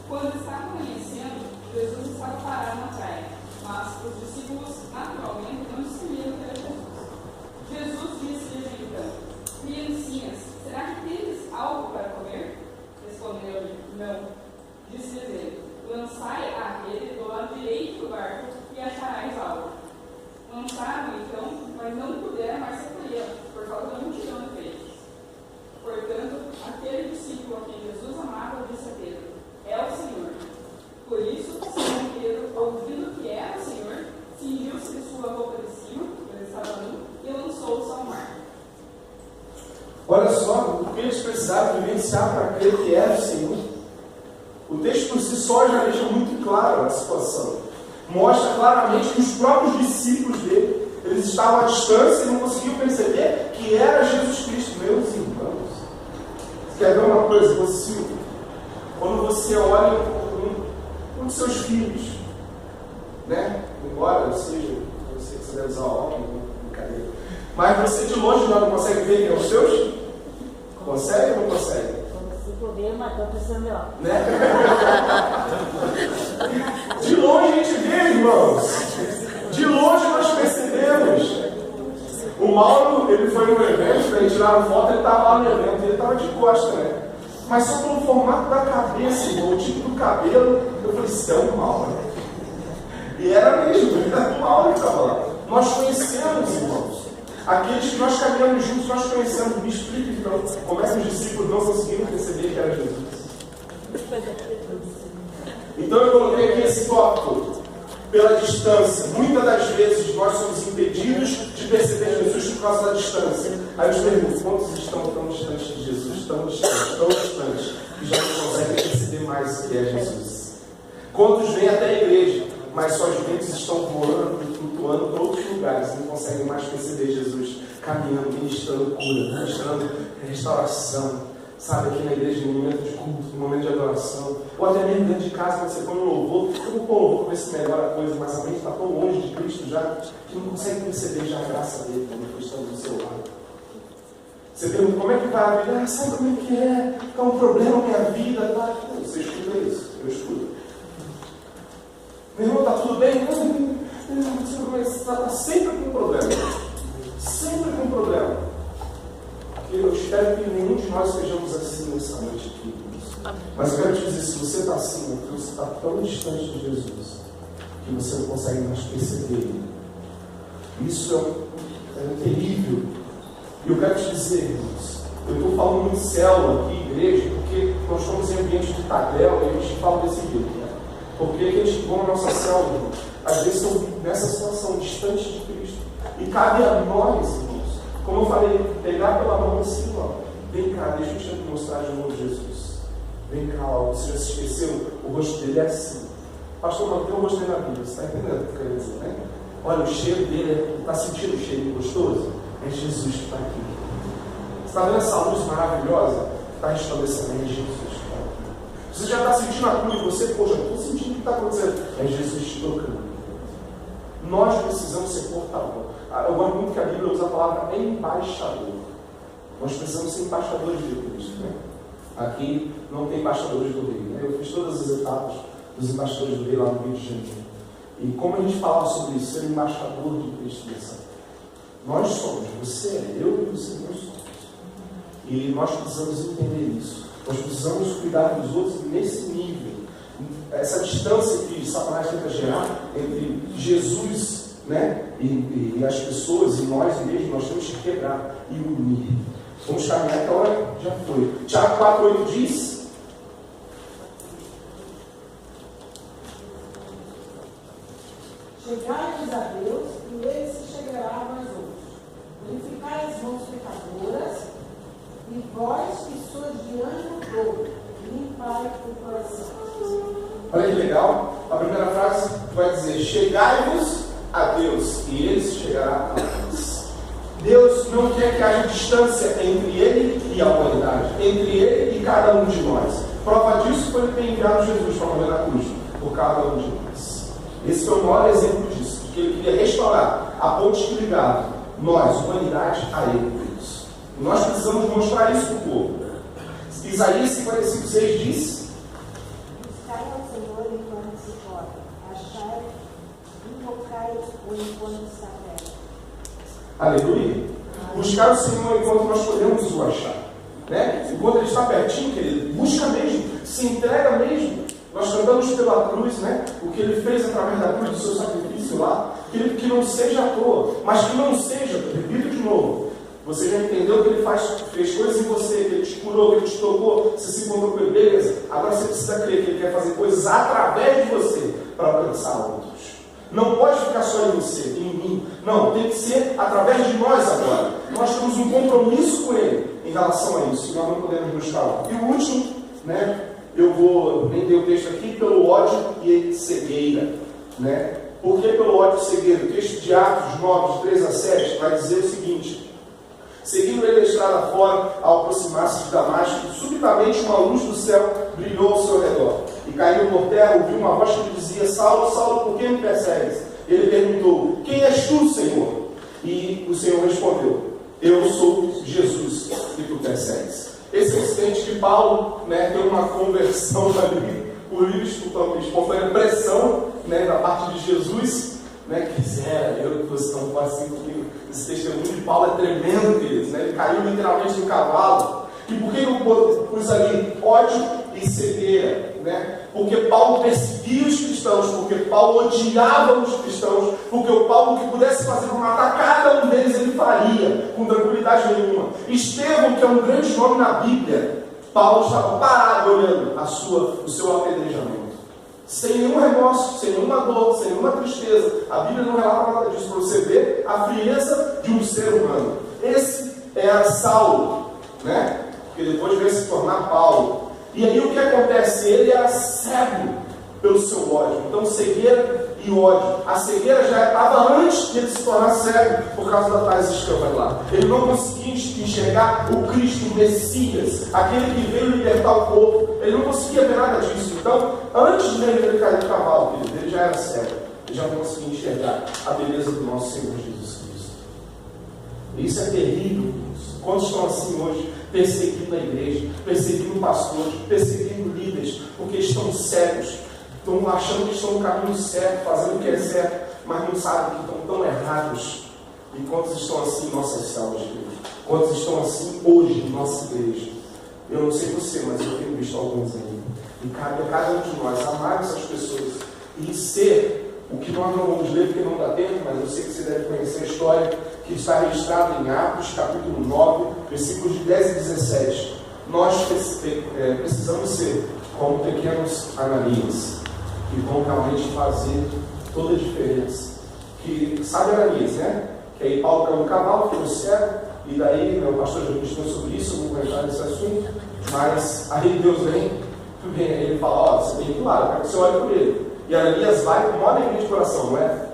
quando estava amanhecendo, Jesus estava parado na praia, mas os lançaram então, mas não puderam mais recolhê-la, por causa da multidão de peixes. Portanto, aquele discípulo a quem Jesus amava disse a Pedro: é o Senhor. Por isso, Simão Pedro, ouvindo que era o Senhor, cingiu-se de sua roupa de cima, ele estava nu, e lançou-se ao mar. Olha só, o que eles precisavam vivenciar para crer que era o Senhor. O texto por si só já deixa muito claro a situação. Mostra claramente que os próprios discípulos dele, eles estavam à distância e não conseguiam perceber que era Jesus Cristo. Meus irmãos, você quer ver uma coisa? Quando você olha um dos seus filhos, né? Embora seja, eu sei que você deve usar óculos, brincadeira, mas você de longe não consegue ver quem é os seus? Consegue ou não consegue? Consigo ver, mas estou precisando de óculos. Né? De longe a gente vê, irmãos. De longe nós percebemos. O Mauro, ele foi no evento, para ele tirar uma foto, ele estava lá no evento, ele estava de costa, né? Mas só pelo formato da cabeça, irmão, o tipo do cabelo, eu falei, isso é o Mauro. E era mesmo, era o Mauro que estava lá. Nós conhecemos, irmãos. Aqueles que nós caminhamos juntos, nós conhecemos. Me explica então, como é que os discípulos não conseguiram perceber que era Jesus? Então eu coloquei aqui esse tópico. Pela distância. Muitas das vezes nós somos impedidos de perceber Jesus por causa da distância. Aí eu te pergunto, quantos estão tão distantes de Jesus? Tão distantes, que já não conseguem perceber mais o que é Jesus? Quantos vêm até a igreja, mas suas mentes estão voando e flutuando para outros lugares, não conseguem mais perceber Jesus caminhando, ministrando cura, ministrando restauração, sabe, aqui na igreja, no momento de culto, no momento de adoração, ou até mesmo dentro de casa, quando você põe um louvor, eu vou pôr um louvor para ver se melhora a coisa, mas a mente está tão longe de Cristo já, que não consegue perceber já a graça dele, quando ele está do seu lado. Você pergunta, como é que vai a vida? Sabe como é que é? Está um problema na minha vida, tá? Você escuta isso, eu escuto. Meu irmão, está tudo bem? Não, está sempre com um problema. Sempre com um problema. Eu espero que nenhum de nós sejamos assim nessa noite aqui. Mas eu quero te dizer, se você está assim, é porque você está tão distante de Jesus que você não consegue mais perceber ele. Isso é terrível. E eu quero te dizer, irmãos, eu estou falando muito célula aqui, igreja, porque nós estamos em ambiente de tabela e a gente fala desse jeito, né? Porque aqueles que vão na nossa célula, às vezes estão nessa situação, distante de Cristo. E cabe a nós, irmãos, como eu falei, pegar pela mão assim, ó. Vem cá, deixa eu te mostrar de novo Jesus. Vem cá, ó, você já se esqueceu? O rosto dele é assim. Pastor, não tem o rosto dele na Bíblia, você está entendendo o que eu quero dizer, né? Olha, o cheiro dele, está sentindo o cheiro gostoso? É Jesus que está aqui. Você está vendo essa luz maravilhosa que está restabelecendo? É Jesus que está aqui. Você já está sentindo a cura em você? Poxa, eu estou sentindo o que está acontecendo. É Jesus te tocando. Nós precisamos ser porta-voz. Eu gosto muito que a Bíblia usa a palavra embaixador. Nós precisamos ser embaixadores de Cristo, né? Aqui não tem embaixadores do rei, né? Eu fiz todas as etapas dos embaixadores do rei lá no Rio de Janeiro. E como a gente falava sobre isso, ser embaixador de Cristo nessa terra. Nós somos, você é, eu e você, nós somos. E nós precisamos entender isso. Nós precisamos cuidar dos outros nesse nível. Essa distância que Satanás tenta gerar entre Jesus, né, e as pessoas, e nós mesmos, nós temos que quebrar e unir. Vamos caminhar, que a hora já foi. Tiago 4,8 diz: chegai-vos a Deus, e ele se chegará a vós outros. Purificai as mãos pecadoras, e vós que sois de ânimo todo, limpai o coração. Olha que legal. A primeira frase vai dizer: chegai-vos a Deus, e ele se chegará a vós. Deus não quer que haja distância entre ele e a humanidade, entre ele e cada um de nós. Prova disso foi ele ter enviado Jesus para morrer na cruz por cada um de nós. Esse foi o maior exemplo disso, porque ele queria restaurar a ponte que ligava nós, humanidade, a ele, Deus. E nós precisamos mostrar isso para o povo. Isaías 55,6 diz: Buscai ao Senhor enquanto se pode, achai, invocai-o enquanto está perto. Aleluia. Buscar o Senhor enquanto nós podemos o achar, né? Enquanto ele está pertinho, querido, busca mesmo, se entrega mesmo. Nós cantamos pela cruz, né? O que ele fez através da cruz, do seu sacrifício lá. que não seja à toa, mas que não seja, repito de novo, você já entendeu que Ele fez coisas em você, que Ele te curou, que Ele te tocou, você se encontrou com Ele, beleza. Agora você precisa crer que Ele quer fazer coisas através de você para alcançar outros. Não pode ficar só em você, em mim. Não, tem que ser através de nós agora. Nós temos um compromisso com Ele em relação a isso. E nós não podemos nos calar. E o último, eu vou vender o texto aqui, pelo ódio e cegueira. Por que pelo ódio e cegueira? O texto de Atos 9, 3-7, vai dizer o seguinte: seguindo ele a estrada fora, ao aproximar-se de Damasco, subitamente uma luz do céu brilhou ao seu redor. E caindo por terra, ouviu uma voz que lhe dizia: Saulo, Saulo, por que me persegues? Ele perguntou: quem és tu, Senhor? E o Senhor respondeu: eu sou Jesus que tu persegues. Esse incidente de Paulo tem uma conversão ali, por livre espontânea pressão da parte de Jesus, quisera eu que fosse tão assim comigo. Esse testemunho de Paulo é tremendo, queridos, Ele caiu literalmente no cavalo. E por que eu pus ali ódio e cegueira? Porque Paulo perseguia os cristãos, porque Paulo odiava os cristãos, porque o Paulo, que pudesse fazer para matar cada um deles, ele faria, com tranquilidade nenhuma. Estevão, que é um grande nome na Bíblia, Paulo estava parado olhando o seu apedrejamento. Sem nenhum remorso, sem nenhuma dor, sem nenhuma tristeza. A Bíblia não relata nada disso, para você ver a frieza de um ser humano. Esse era Saulo, que depois veio se tornar Paulo. E aí o que acontece? Ele era cego pelo seu ódio. Então cegueira e ódio. A cegueira já estava antes de ele se tornar cego, por causa das tais escamas lá. Ele não conseguia enxergar o Cristo, o Messias, aquele que veio libertar o povo. Ele não conseguia ver nada disso. Então, antes de ele cair do cavalo, ele já era cego. Ele já não conseguia enxergar a beleza do nosso Senhor Jesus Cristo. Isso é terrível. Quantos estão assim hoje, perseguindo a igreja, perseguindo pastores, perseguindo líderes, porque estão cegos, estão achando que estão no caminho certo, fazendo o que é certo, mas não sabem que estão tão errados. E quantos estão assim em nossas células de igreja? Quantos estão assim hoje em nossa igreja? Eu não sei você, mas eu tenho visto alguns aí. E cabe a cada um de nós amar essas pessoas e ser o que nós não vamos ler porque não dá tempo, mas eu sei que você deve conhecer a história que está registrada em Atos, capítulo 9, versículos de 10 e 17. Nós precisamos ser como pequenos Ananias, que vão realmente fazer toda a diferença. Que, sabe Ananias, Que aí Paulo caiu no cavalo, ficou cego, e daí, o pastor já questionou sobre isso, eu vou entrar nesse assunto, mas aí Deus vem, ele fala: você tem que ir lá, eu quero que você olhe por ele. E Ananias vai com maior alegria de coração, não é?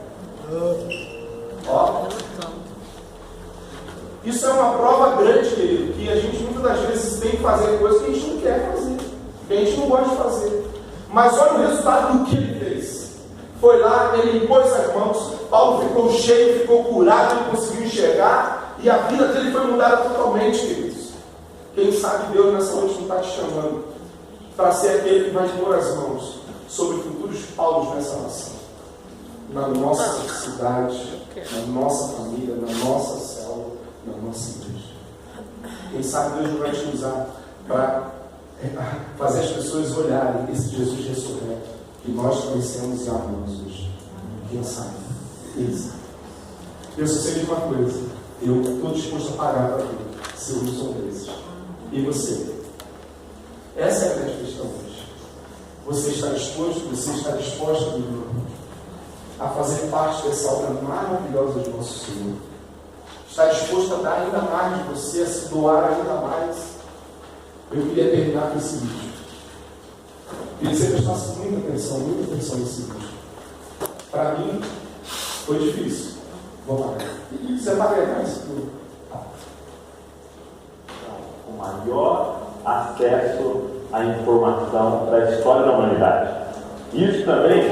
Isso é uma prova grande, querido, que a gente muitas das vezes tem que fazer coisas que a gente não quer fazer, que a gente não gosta de fazer. Mas olha o resultado do que ele fez. Foi lá, ele impôs as mãos, Paulo ficou cheio, ficou curado, ele conseguiu enxergar, e a vida dele foi mudada totalmente, queridos. Quem sabe Deus nessa noite não está te chamando para ser aquele que vai impor as mãos sobre futuros Paulos nessa nação, na nossa cidade, na nossa família, na nossa célula, na nossa igreja. Quem sabe Deus vai te usar para fazer as pessoas olharem esse Jesus ressurreto que nós conhecemos e amamos hoje. Quem sabe? Quem sabe? Eu só sei de uma coisa: eu estou disposto a pagar para tudo, se eu não sou desses. E você? Essa é a grande questão hoje. Você está disposta, meu irmão, a fazer parte dessa obra maravilhosa de nosso Senhor? Está disposto a dar ainda mais de você, a se doar ainda mais? Eu queria terminar com esse vídeo. Queria que você prestasse muita atenção nesse vídeo. Para mim, foi difícil. Vou pagar. Você vai pegar isso tudo? O maior acesso à informação da história da humanidade. Isso também,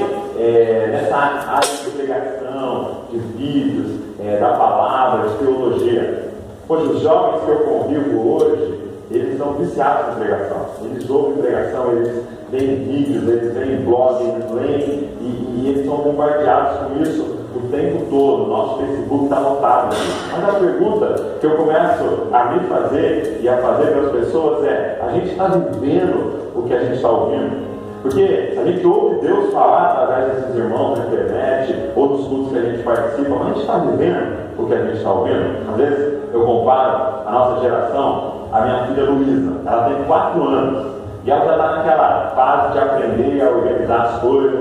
nessa área de pregação, de vídeos, da palavra, de teologia. Pois os jovens que eu convivo hoje, eles são viciados em pregação. Eles ouvem pregação, eles veem vídeos, eles veem blogs, eles leem e eles são bombardeados com isso o tempo todo. Nosso Facebook está lotado. Mas a pergunta que eu começo a me fazer e a fazer para as pessoas é: a gente está vivendo o que a gente está ouvindo? Porque a gente ouve Deus falar através desses irmãos na internet, outros cultos que a gente participa, mas a gente está vivendo o que a gente está ouvindo. Às vezes eu comparo a nossa geração, a minha filha Luísa, ela tem 4 anos, e ela já está naquela fase de aprender a organizar as coisas.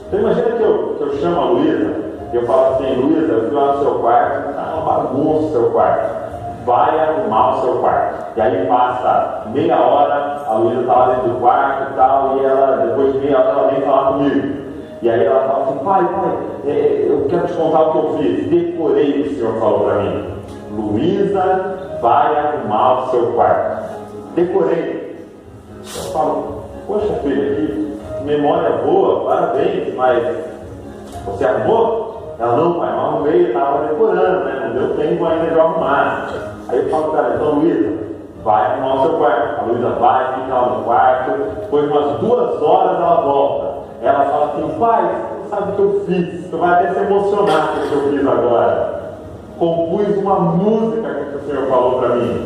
Então imagina que eu chamo a Luísa, e eu falo assim: Luísa, eu fui lá no seu quarto, está uma bagunça o seu quarto, vai arrumar o seu quarto. E aí passa meia hora, a Luísa está lá dentro do quarto e tal, e ela, depois de meia hora, ela vem falar comigo. E aí ela fala assim: pai, eu quero te contar o que eu fiz. Decorei o que o senhor falou para mim. Luísa vai arrumar o seu quarto. Decorei. Eu falo: poxa filha, que memória boa, parabéns, mas você arrumou? Ela: não, pai, não arrumei, eu estava decorando, né? Não deu tempo ainda de arrumar. Aí eu falo para ela: então, Luísa, vai arrumar o seu quarto. A Luísa vai, fica lá no quarto, depois de umas 2 horas ela volta. Ela fala assim: pai, você sabe o que eu fiz? Você vai até se emocionar com o que eu fiz agora. Compus uma música que o senhor falou para mim.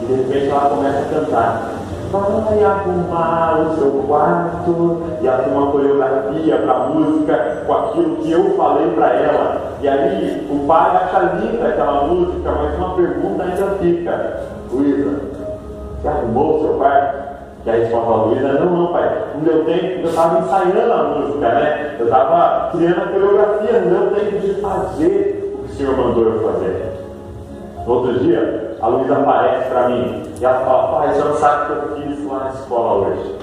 E de repente ela começa a cantar: vai arrumar o seu quarto. E ela tem uma coreografia para a música com aquilo que eu falei para ela. E aí o pai acha linda aquela música, mas uma pergunta ainda fica: Luísa, você arrumou o seu quarto? E a resposta da Luísa: não, pai, não deu tempo, porque eu estava ensaiando a música, né? Eu estava criando a coreografia, não deu tempo de fazer o que o senhor mandou eu fazer. No outro dia, a Luísa aparece para mim e ela fala: pai, você não sabe o que eu fiz lá na escola hoje.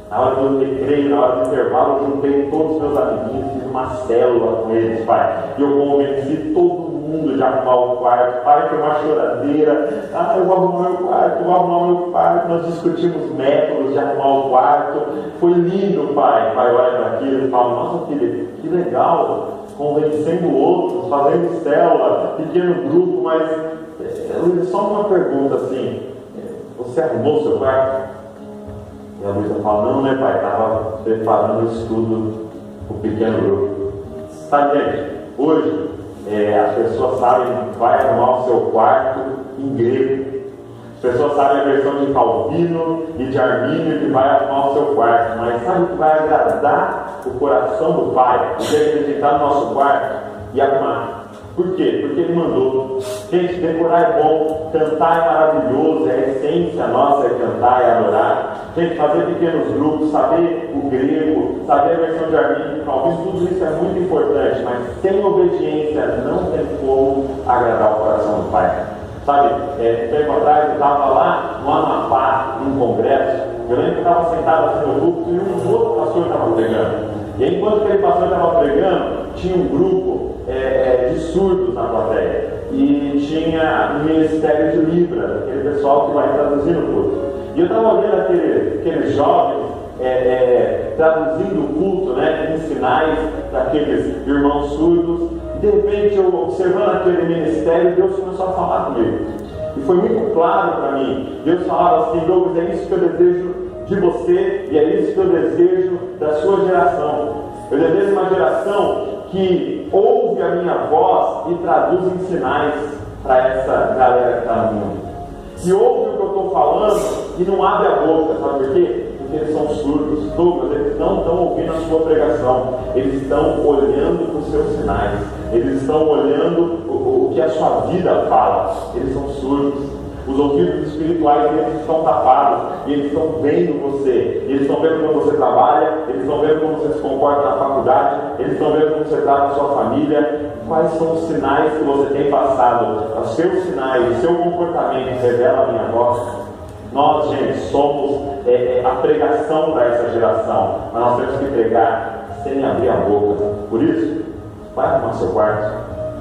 Na hora do recreio, na hora do intervalo, eu juntei todos os meus amiguinhos, fiz uma célula com eles, pai. E eu convenci todo mundo de arrumar o quarto. Pai, foi uma choradeira. Eu vou arrumar meu quarto, eu vou arrumar meu quarto. Nós discutimos métodos de arrumar o quarto. Foi lindo, pai. O pai olha para aquilo e fala: nossa filha, que legal. Convencendo outros, fazendo célula, pequeno grupo, mas Luísa, só uma pergunta assim: você arrumou o seu quarto? E a Luísa fala: não, né, pai? Estava preparando o estudo para o pequeno grupo. Sabe, gente, hoje as pessoas sabem que vai arrumar o seu quarto em grego. As pessoas sabem a versão de Calvino e de Armínio que vai arrumar o seu quarto. Mas sabe o que vai agradar o coração do pai? O que ele está no nosso quarto e arrumar. Por quê? Porque ele mandou. Gente, decorar é bom, cantar é maravilhoso, é a essência nossa, é cantar, é adorar. Gente, fazer pequenos grupos, saber o grego, saber a versão de Armínio, Calvino, tudo isso é muito importante, mas sem obediência não tem como agradar o coração do pai. Sabe, tempo atrás eu estava lá no Amapá, num congresso. Eu lembro que eu estava sentado assim no púlpito e um outro pastor estava pregando. E aí, enquanto aquele pastor estava pregando, tinha um grupo de surdos na plateia. E tinha um ministério de Libras, aquele pessoal que vai traduzindo tudo. E eu estava olhando aqueles jovens traduzindo o culto, né, em sinais daqueles irmãos surdos. E de repente, eu observando aquele ministério, Deus começou a falar comigo. E foi muito claro para mim. Deus falava assim: Douglas, é isso que eu desejo de você e é isso que eu desejo da sua geração. Eu desejo uma geração que ouve a minha voz e traduz em sinais para essa galera que está no mundo. Que ouve o que eu estou falando e não abre a boca, sabe por quê? Porque eles são surdos. Douglas, eles não estão ouvindo a sua pregação, eles estão olhando para os seus sinais, eles estão olhando o que a sua vida fala. Eles são surdos. Os ouvidos espirituais deles estão tapados e eles estão vendo você. Eles estão vendo como você trabalha, eles estão vendo como você se comporta na faculdade, eles estão vendo como você trata a sua família. Quais são os sinais que você tem passado? Os seus sinais, o seu comportamento revela a minha voz. Nós, gente, somos a pregação para essa geração, mas nós temos que pregar sem abrir a boca. Por isso, vai arrumar seu quarto,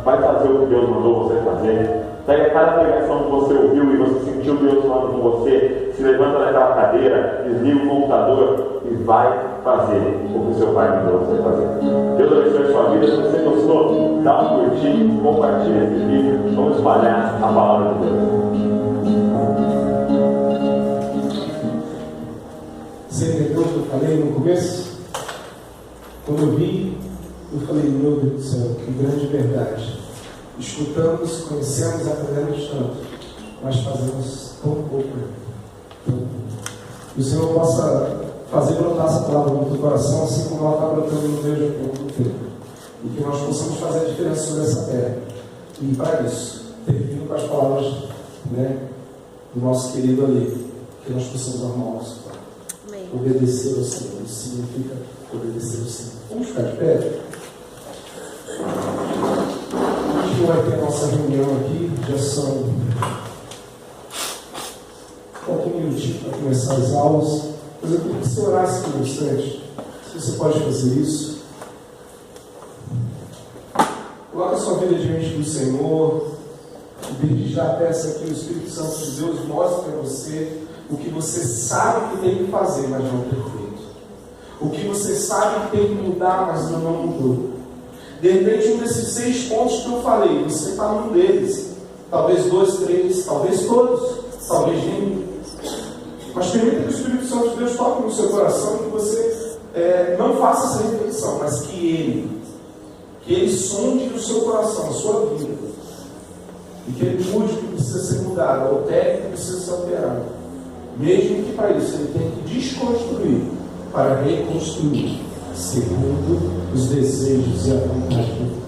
vai fazer o que Deus mandou você fazer. Pega cada pregação que você ouviu e você sentiu Deus falando com você, se levanta daquela cadeira, desliga o computador e vai fazer o que o seu pai mandou você fazer. Deus abençoe a sua vida. Se você gostou, dá um curtir, compartilha esse vídeo, vamos espalhar a palavra de Deus. Você entendeu o que eu falei no começo? Quando eu vi, eu falei: meu Deus do céu, que grande verdade. Escutamos, conhecemos, aprendemos tanto, mas fazemos tão pouco. E o Senhor possa fazer brotar essa palavra no teu coração, assim como ela está brotando no meu tempo. E que nós possamos fazer a diferença sobre essa terra. E para isso, termino com as palavras, né, do nosso querido ali, que nós possamos arrumar o nosso pai. Obedecer ao Senhor. Isso significa obedecer ao Senhor. Vamos ficar de pé? A gente vai ter a nossa reunião aqui, já são pouquinho minutinho para começar as aulas. Mas eu queria que você orasse por um instante. Se você pode fazer isso. Coloque a sua vida diante do Senhor. E desde já peça que o Espírito Santo de Deus mostre a você o que você sabe que tem que fazer, mas não tem feito. O que você sabe que tem que mudar, mas não mudou. De repente, um desses 6 pontos que eu falei, você está num deles. Talvez 2, 3, talvez todos, talvez nenhum. Mas permita que o Espírito Santo de Deus toque no seu coração e que você não faça essa reflexão, mas que Ele sonde o seu coração, a sua vida. E que Ele mude o que precisa ser mudado, altere o que precisa ser alterado. Mesmo que para isso Ele tenha que desconstruir para reconstruir, segundo os desejos e a vontade de Deus.